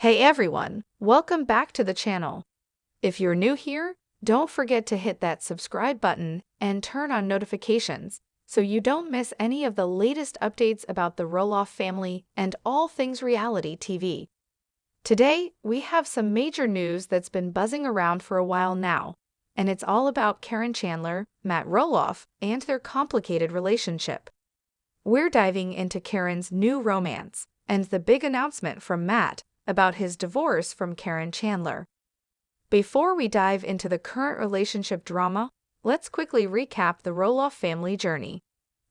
Hey everyone, welcome back to the channel. If you're new here, don't forget to hit that subscribe button and turn on notifications so you don't miss any of the latest updates about the Roloff family and all things reality TV. Today, we have some major news that's been buzzing around for a while now, and it's all about Caryn Chandler, Matt Roloff, and their complicated relationship. We're diving into Caryn's new romance and the big announcement from Matt about his divorce from Caryn Chandler. Before we dive into the current relationship drama, let's quickly recap the Roloff family journey.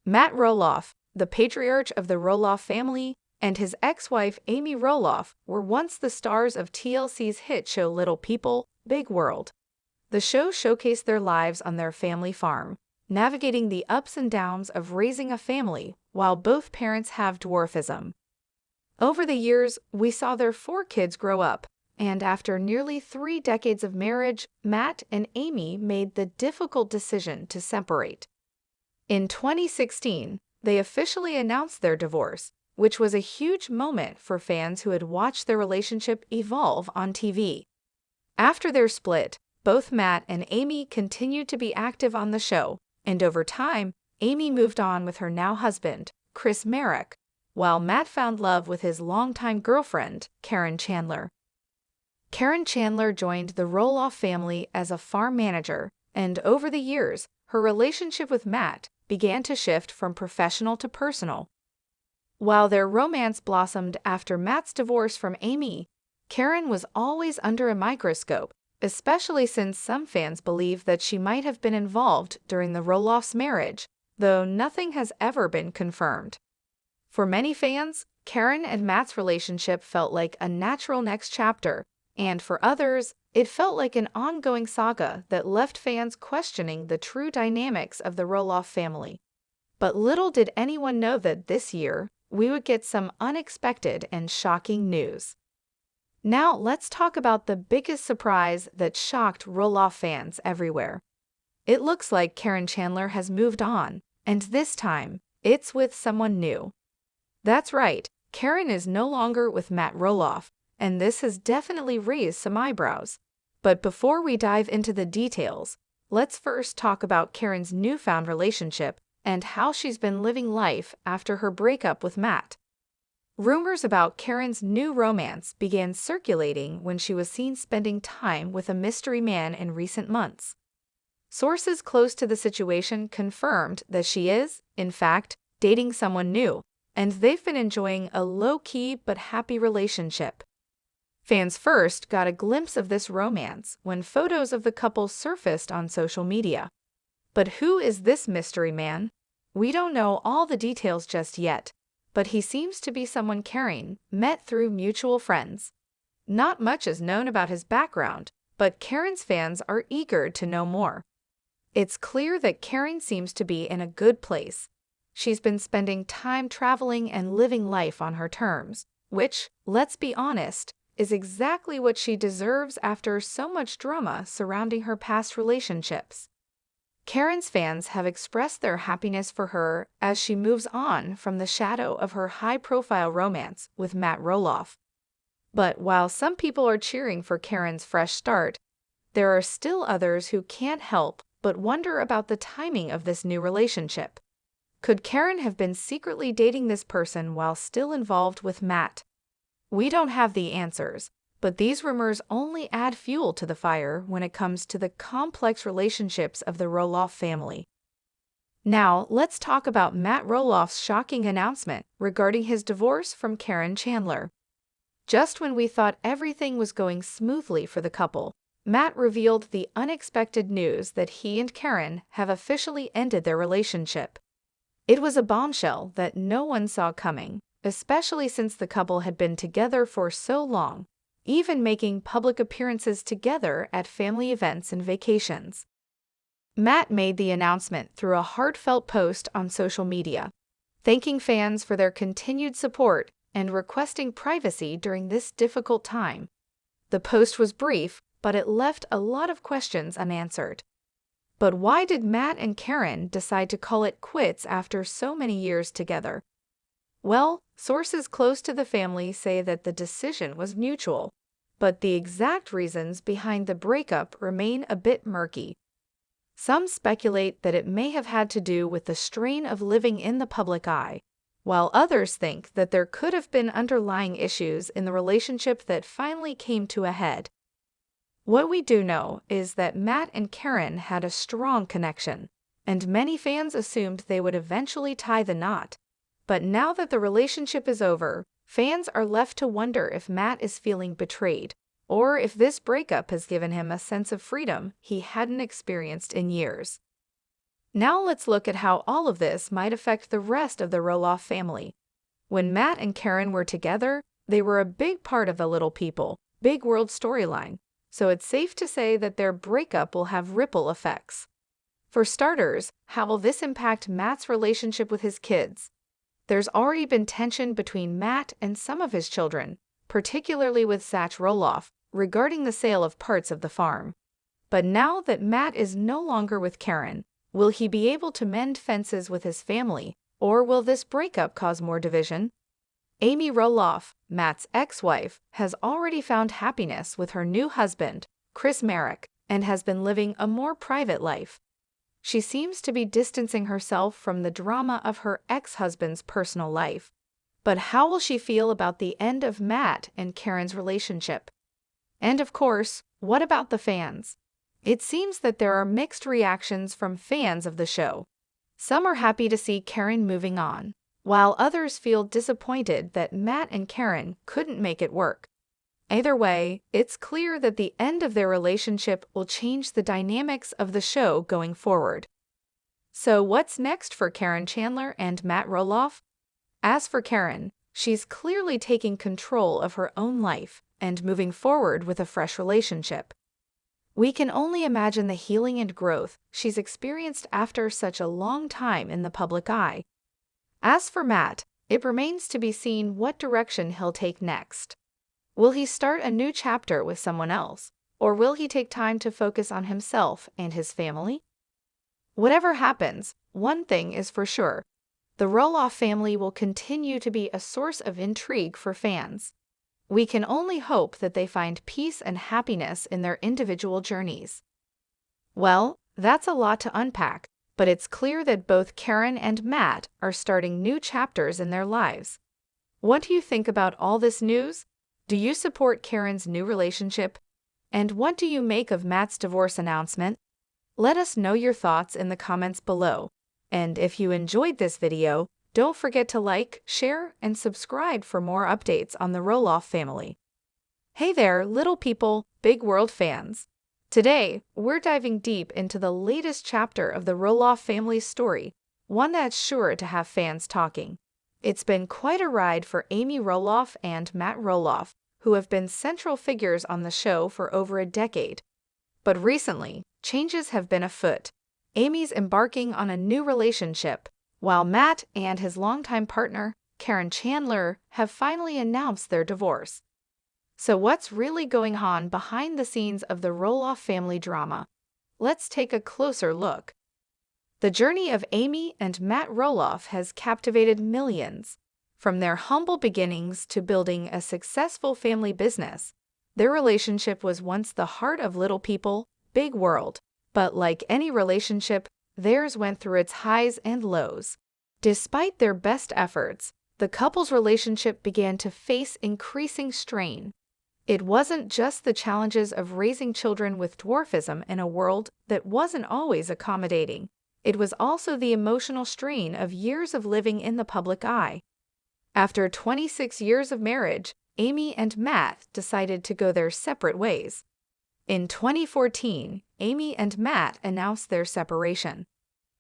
Matt Roloff, the patriarch of the Roloff family, and his ex-wife Amy Roloff were once the stars of TLC's hit show Little People, Big World. The show showcased their lives on their family farm, navigating the ups and downs of raising a family while both parents have dwarfism. Over the years, we saw their 4 kids grow up, and after nearly 3 decades of marriage, Matt and Amy made the difficult decision to separate. In 2016, they officially announced their divorce, which was a huge moment for fans who had watched their relationship evolve on TV. After their split, both Matt and Amy continued to be active on the show, and over time, Amy moved on with her now husband, Chris Marek, while Matt found love with his longtime girlfriend, Caryn Chandler. Caryn Chandler joined the Roloff family as a farm manager, and over the years, her relationship with Matt began to shift from professional to personal. While their romance blossomed after Matt's divorce from Amy, Caryn was always under a microscope, especially since some fans believe that she might have been involved during the Roloff's marriage, though nothing has ever been confirmed. For many fans, Caryn and Matt's relationship felt like a natural next chapter, and for others, it felt like an ongoing saga that left fans questioning the true dynamics of the Roloff family. But little did anyone know that this year, we would get some unexpected and shocking news. Now let's talk about the biggest surprise that shocked Roloff fans everywhere. It looks like Caryn Chandler has moved on, and this time, it's with someone new. That's right, Caryn is no longer with Matt Roloff, and this has definitely raised some eyebrows. But before we dive into the details, let's first talk about Caryn's newfound relationship and how she's been living life after her breakup with Matt. Rumors about Caryn's new romance began circulating when she was seen spending time with a mystery man in recent months. Sources close to the situation confirmed that she is, in fact, dating someone new, and they've been enjoying a low-key but happy relationship. Fans first got a glimpse of this romance when photos of the couple surfaced on social media. But who is this mystery man? We don't know all the details just yet, but he seems to be someone Caryn met through mutual friends. Not much is known about his background, but Caryn's fans are eager to know more. It's clear that Caryn seems to be in a good place. She's been spending time traveling and living life on her terms, which, let's be honest, is exactly what she deserves after so much drama surrounding her past relationships. Caryn's fans have expressed their happiness for her as she moves on from the shadow of her high-profile romance with Matt Roloff. But while some people are cheering for Caryn's fresh start, there are still others who can't help but wonder about the timing of this new relationship. Could Caryn have been secretly dating this person while still involved with Matt? We don't have the answers, but these rumors only add fuel to the fire when it comes to the complex relationships of the Roloff family. Now, let's talk about Matt Roloff's shocking announcement regarding his divorce from Caryn Chandler. Just when we thought everything was going smoothly for the couple, Matt revealed the unexpected news that he and Caryn have officially ended their relationship. It was a bombshell that no one saw coming, especially since the couple had been together for so long, even making public appearances together at family events and vacations. Matt made the announcement through a heartfelt post on social media, thanking fans for their continued support and requesting privacy during this difficult time. The post was brief, but it left a lot of questions unanswered. But why did Matt and Caryn decide to call it quits after so many years together? Well, sources close to the family say that the decision was mutual, but the exact reasons behind the breakup remain a bit murky. Some speculate that it may have had to do with the strain of living in the public eye, while others think that there could have been underlying issues in the relationship that finally came to a head. What we do know is that Matt and Caryn had a strong connection, and many fans assumed they would eventually tie the knot. But now that the relationship is over, fans are left to wonder if Matt is feeling betrayed, or if this breakup has given him a sense of freedom he hadn't experienced in years. Now let's look at how all of this might affect the rest of the Roloff family. When Matt and Caryn were together, they were a big part of the Little People, Big World storyline, so it's safe to say that their breakup will have ripple effects. For starters, how will this impact Matt's relationship with his kids? There's already been tension between Matt and some of his children, particularly with Zach Roloff, regarding the sale of parts of the farm. But now that Matt is no longer with Caryn, will he be able to mend fences with his family, or will this breakup cause more division? Amy Roloff, Matt's ex-wife, has already found happiness with her new husband, Chris Merrick, and has been living a more private life. She seems to be distancing herself from the drama of her ex-husband's personal life. But how will she feel about the end of Matt and Caryn's relationship? And of course, what about the fans? It seems that there are mixed reactions from fans of the show. Some are happy to see Caryn moving on, while others feel disappointed that Matt and Caryn couldn't make it work. Either way, it's clear that the end of their relationship will change the dynamics of the show going forward. So what's next for Caryn Chandler and Matt Roloff? As for Caryn, she's clearly taking control of her own life and moving forward with a fresh relationship. We can only imagine the healing and growth she's experienced after such a long time in the public eye. As for Matt, it remains to be seen what direction he'll take next. Will he start a new chapter with someone else, or will he take time to focus on himself and his family? Whatever happens, one thing is for sure. The Roloff family will continue to be a source of intrigue for fans. We can only hope that they find peace and happiness in their individual journeys. Well, that's a lot to unpack, but it's clear that both Caryn and Matt are starting new chapters in their lives. What do you think about all this news? Do you support Caryn's new relationship? And what do you make of Matt's divorce announcement? Let us know your thoughts in the comments below. And if you enjoyed this video, don't forget to like, share, and subscribe for more updates on the Roloff family. Hey there, Little People, Big World fans! Today, we're diving deep into the latest chapter of the Roloff family's story, one that's sure to have fans talking. It's been quite a ride for Amy Roloff and Matt Roloff, who have been central figures on the show for over a decade. But recently, changes have been afoot. Amy's embarking on a new relationship, while Matt and his longtime partner, Caryn Chandler, have finally announced their divorce. So what's really going on behind the scenes of the Roloff family drama? Let's take a closer look. The journey of Amy and Matt Roloff has captivated millions. From their humble beginnings to building a successful family business, their relationship was once the heart of Little People, Big World. But like any relationship, theirs went through its highs and lows. Despite their best efforts, the couple's relationship began to face increasing strain. It wasn't just the challenges of raising children with dwarfism in a world that wasn't always accommodating. It was also the emotional strain of years of living in the public eye. After 26 years of marriage, Amy and Matt decided to go their separate ways. In 2014, Amy and Matt announced their separation.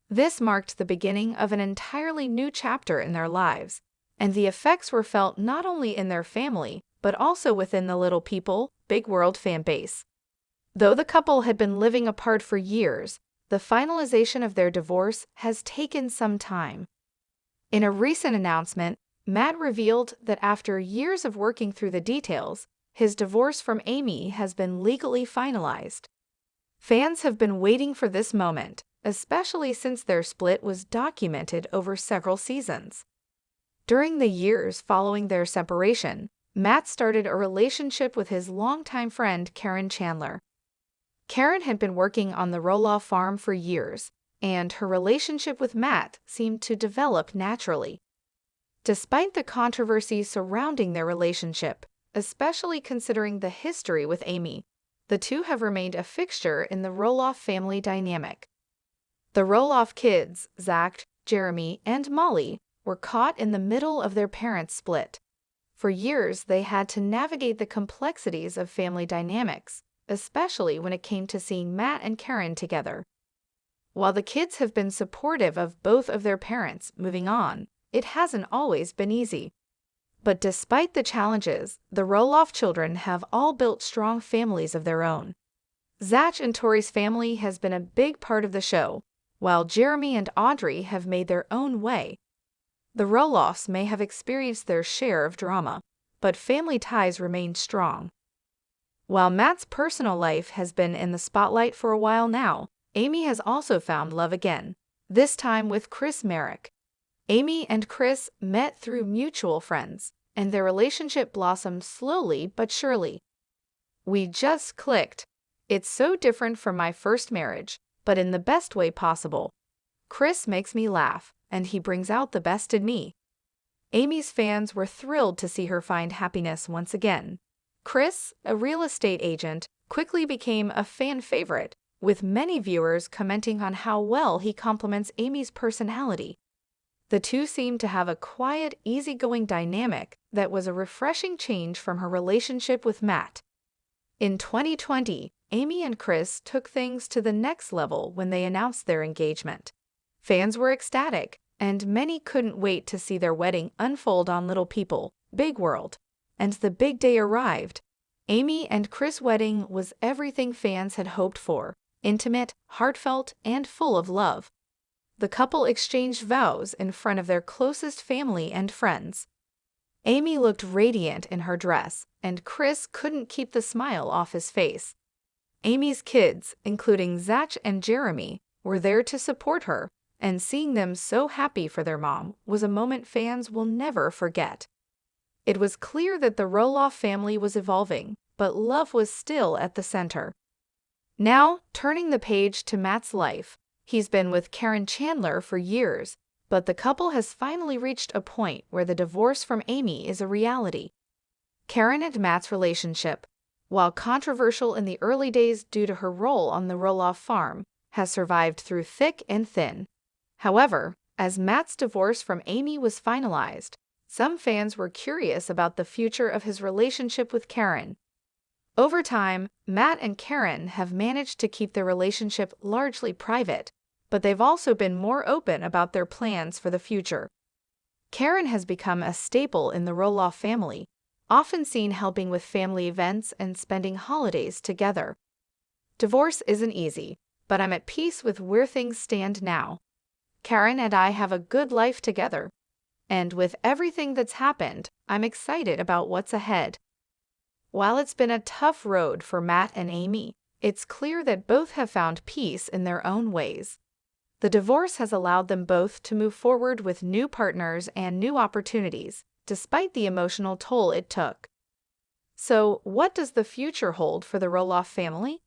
This marked the beginning of an entirely new chapter in their lives, and the effects were felt not only in their family, but also within the Little People, Big World fan base. Though the couple had been living apart for years, the finalization of their divorce has taken some time. In a recent announcement, Matt revealed that after years of working through the details, his divorce from Amy has been legally finalized. Fans have been waiting for this moment, especially since their split was documented over several seasons. During the years following their separation, Matt started a relationship with his longtime friend Caryn Chandler. Caryn had been working on the Roloff farm for years, and her relationship with Matt seemed to develop naturally. Despite the controversy surrounding their relationship, especially considering the history with Amy, the two have remained a fixture in the Roloff family dynamic. The Roloff kids, Zach, Jeremy, and Molly, were caught in the middle of their parents' split. For years, they had to navigate the complexities of family dynamics, especially when it came to seeing Matt and Caryn together. While the kids have been supportive of both of their parents moving on, it hasn't always been easy. But despite the challenges, the Roloff children have all built strong families of their own. Zach and Tori's family has been a big part of the show, while Jeremy and Audrey have made their own way. The Roloffs may have experienced their share of drama, but family ties remain strong. While Matt's personal life has been in the spotlight for a while now, Amy has also found love again, this time with Chris Merrick. Amy and Chris met through mutual friends, and their relationship blossomed slowly but surely. "We just clicked. It's so different from my first marriage, but in the best way possible. Chris makes me laugh, and he brings out the best in me." Amy's fans were thrilled to see her find happiness once again. Chris, a real estate agent, quickly became a fan favorite, with many viewers commenting on how well he complements Amy's personality. The two seemed to have a quiet, easygoing dynamic that was a refreshing change from her relationship with Matt. In 2020, Amy and Chris took things to the next level when they announced their engagement. Fans were ecstatic, and many couldn't wait to see their wedding unfold on Little People, Big World. And the big day arrived. Amy and Chris' wedding was everything fans had hoped for: intimate, heartfelt, and full of love. The couple exchanged vows in front of their closest family and friends. Amy looked radiant in her dress, and Chris couldn't keep the smile off his face. Amy's kids, including Zach and Jeremy, were there to support her, and seeing them so happy for their mom was a moment fans will never forget. It was clear that the Roloff family was evolving, but love was still at the center. Now, turning the page to Matt's life, he's been with Caryn Chandler for years, but the couple has finally reached a point where the divorce from Amy is a reality. Caryn and Matt's relationship, while controversial in the early days due to her role on the Roloff farm, has survived through thick and thin. However, as Matt's divorce from Amy was finalized, some fans were curious about the future of his relationship with Caryn. Over time, Matt and Caryn have managed to keep their relationship largely private, but they've also been more open about their plans for the future. Caryn has become a staple in the Roloff family, often seen helping with family events and spending holidays together. "Divorce isn't easy, but I'm at peace with where things stand now. Caryn and I have a good life together. And with everything that's happened, I'm excited about what's ahead." While it's been a tough road for Matt and Amy, it's clear that both have found peace in their own ways. The divorce has allowed them both to move forward with new partners and new opportunities, despite the emotional toll it took. So, what does the future hold for the Roloff family?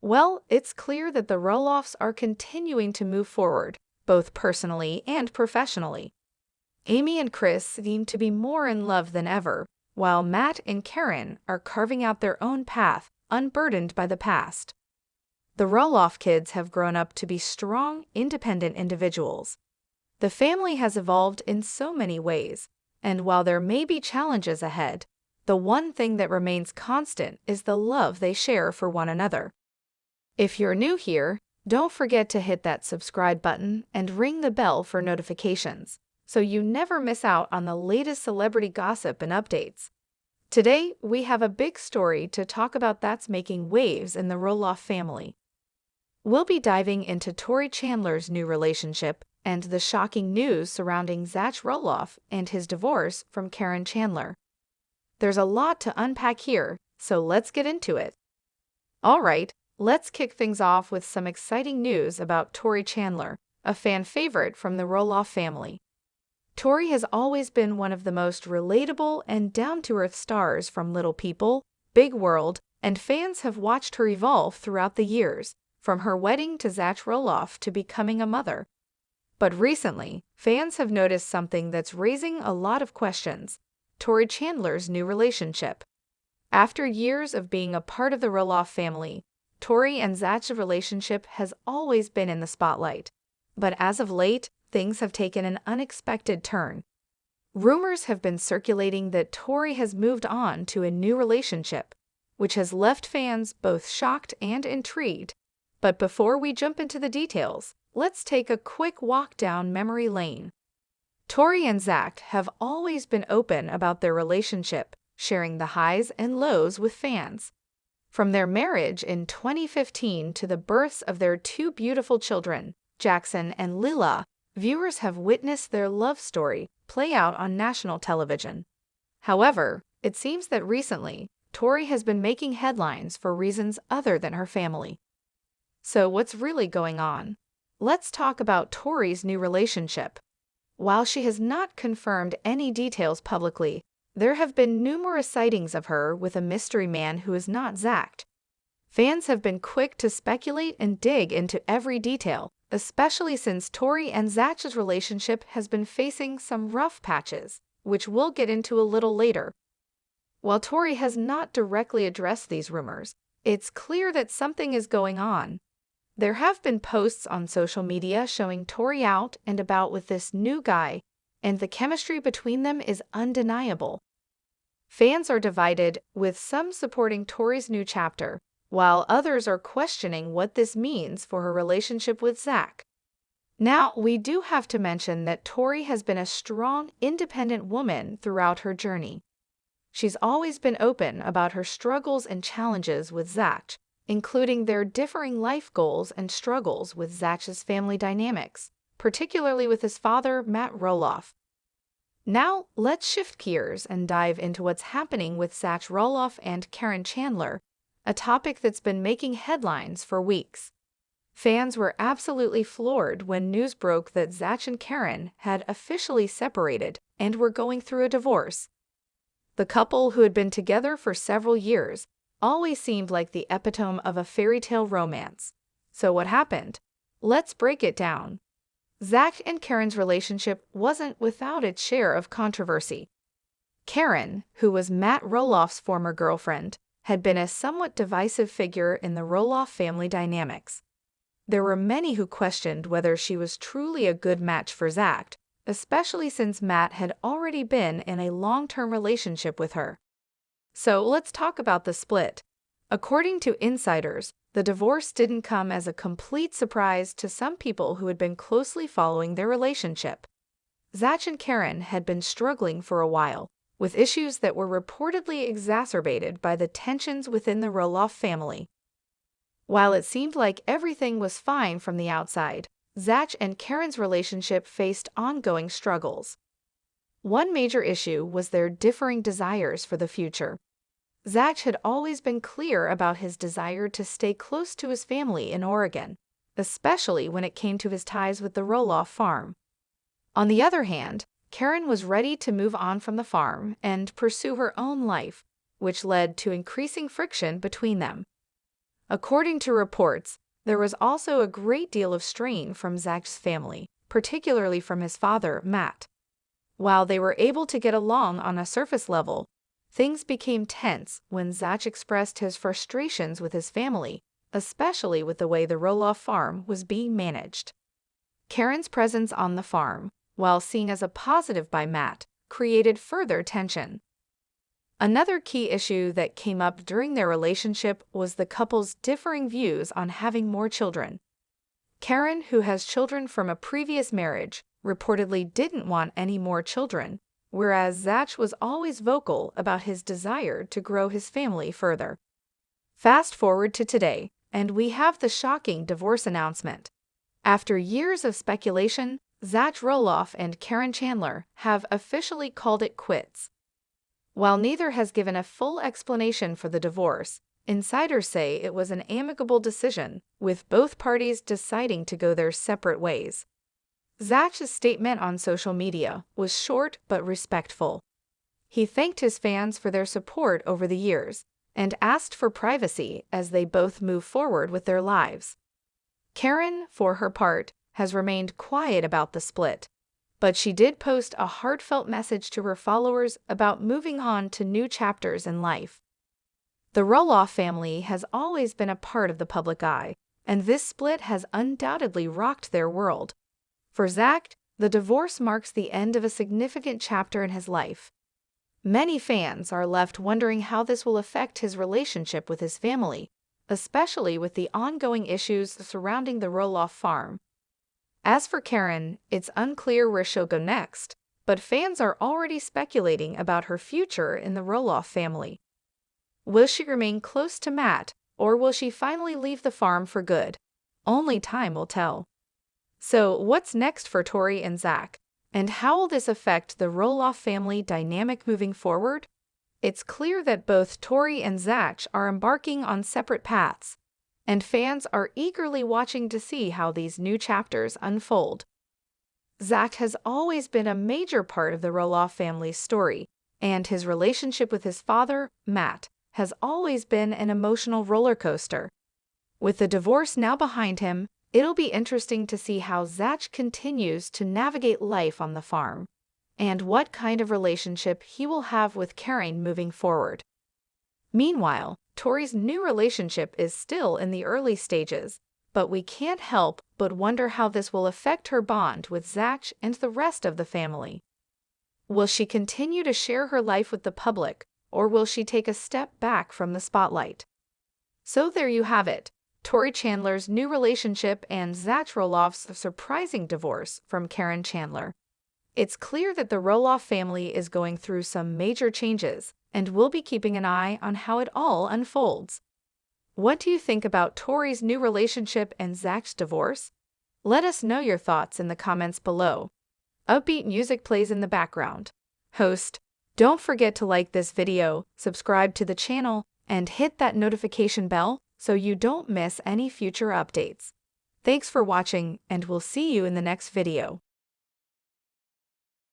Well, it's clear that the Roloffs are continuing to move forward, both personally and professionally. Amy and Chris seem to be more in love than ever, while Matt and Caryn are carving out their own path, unburdened by the past. The Roloff kids have grown up to be strong, independent individuals. The family has evolved in so many ways, and while there may be challenges ahead, the one thing that remains constant is the love they share for one another. If you're new here, don't forget to hit that subscribe button and ring the bell for notifications, so you never miss out on the latest celebrity gossip and updates. Today, we have a big story to talk about that's making waves in the Roloff family. We'll be diving into Tori Chandler's new relationship and the shocking news surrounding Zach Roloff and his divorce from Caryn Chandler. There's a lot to unpack here, so let's get into it. All right, let's kick things off with some exciting news about Tori Chandler, a fan favorite from the Roloff family. Tori has always been one of the most relatable and down-to-earth stars from Little People, Big World, and fans have watched her evolve throughout the years, from her wedding to Zach Roloff to becoming a mother. But recently, fans have noticed something that's raising a lot of questions: Caryn Chandler's new relationship. After years of being a part of the Roloff family, Tori and Zach's relationship has always been in the spotlight. But as of late, things have taken an unexpected turn. Rumors have been circulating that Tori has moved on to a new relationship, which has left fans both shocked and intrigued. But before we jump into the details, let's take a quick walk down memory lane. Tori and Zach have always been open about their relationship, sharing the highs and lows with fans. From their marriage in 2015 to the births of their two beautiful children, Jackson and Lila, viewers have witnessed their love story play out on national television. However, it seems that recently, Tori has been making headlines for reasons other than her family. So what's really going on? Let's talk about Tori's new relationship. While she has not confirmed any details publicly, there have been numerous sightings of her with a mystery man who is not Zach. Fans have been quick to speculate and dig into every detail, especially since Tori and Zach's relationship has been facing some rough patches, which we'll get into a little later. While Tori has not directly addressed these rumors, it's clear that something is going on. There have been posts on social media showing Tori out and about with this new guy, and the chemistry between them is undeniable. Fans are divided, with some supporting Tori's new chapter, while others are questioning what this means for her relationship with Zach. Now, we do have to mention that Tori has been a strong, independent woman throughout her journey. She's always been open about her struggles and challenges with Zach, including their differing life goals and struggles with Zach's family dynamics, particularly with his father, Matt Roloff. Now, let's shift gears and dive into what's happening with Zach Roloff and Caryn Chandler, a topic that's been making headlines for weeks. Fans were absolutely floored when news broke that Zach and Caryn had officially separated and were going through a divorce. The couple, who had been together for several years, always seemed like the epitome of a fairy tale romance. So what happened? Let's break it down. Zach and Caryn's relationship wasn't without its share of controversy. Caryn, who was Matt Roloff's former girlfriend, had been a somewhat divisive figure in the Roloff family dynamics. There were many who questioned whether she was truly a good match for Zach, especially since Matt had already been in a long-term relationship with her. So let's talk about the split. According to insiders, the divorce didn't come as a complete surprise to some people who had been closely following their relationship. Zach and Caryn had been struggling for a while, with issues that were reportedly exacerbated by the tensions within the Roloff family. While it seemed like everything was fine from the outside, Zach and Caryn's relationship faced ongoing struggles. One major issue was their differing desires for the future. Zach had always been clear about his desire to stay close to his family in Oregon, especially when it came to his ties with the Roloff farm. On the other hand, Caryn was ready to move on from the farm and pursue her own life, which led to increasing friction between them. According to reports, there was also a great deal of strain from Zach's family, particularly from his father, Matt. While they were able to get along on a surface level, things became tense when Zach expressed his frustrations with his family, especially with the way the Roloff farm was being managed. Caryn's presence on the farm, while seen as a positive by Matt, created further tension. Another key issue that came up during their relationship was the couple's differing views on having more children. Caryn, who has children from a previous marriage, reportedly didn't want any more children, whereas Zach was always vocal about his desire to grow his family further. Fast forward to today, and we have the shocking divorce announcement. After years of speculation, Zach Roloff and Caryn Chandler have officially called it quits. While neither has given a full explanation for the divorce, insiders say it was an amicable decision, with both parties deciding to go their separate ways. Zach's statement on social media was short but respectful. He thanked his fans for their support over the years and asked for privacy as they both move forward with their lives. Caryn, for her part, has remained quiet about the split, but she did post a heartfelt message to her followers about moving on to new chapters in life. The Roloff family has always been a part of the public eye, and this split has undoubtedly rocked their world. For Zach, the divorce marks the end of a significant chapter in his life. Many fans are left wondering how this will affect his relationship with his family, especially with the ongoing issues surrounding the Roloff farm. As for Caryn, it's unclear where she'll go next, but fans are already speculating about her future in the Roloff family. Will she remain close to Matt, or will she finally leave the farm for good? Only time will tell. So, what's next for Tori and Zach? And how will this affect the Roloff family dynamic moving forward? It's clear that both Tori and Zach are embarking on separate paths, and fans are eagerly watching to see how these new chapters unfold. Zach has always been a major part of the Roloff family's story, and his relationship with his father, Matt, has always been an emotional roller coaster. With the divorce now behind him, it'll be interesting to see how Zach continues to navigate life on the farm, and what kind of relationship he will have with Caryn moving forward. Meanwhile, Tori's new relationship is still in the early stages, but we can't help but wonder how this will affect her bond with Zach and the rest of the family. Will she continue to share her life with the public, or will she take a step back from the spotlight? So there you have it. Tori Chandler's new relationship and Zach Roloff's surprising divorce from Caryn Chandler. It's clear that the Roloff family is going through some major changes, and we'll be keeping an eye on how it all unfolds. What do you think about Tori's new relationship and Zach's divorce? Let us know your thoughts in the comments below. Upbeat music plays in the background. Host, don't forget to like this video, subscribe to the channel, and hit that notification bell so you don't miss any future updates. Thanks for watching, and we'll see you in the next video.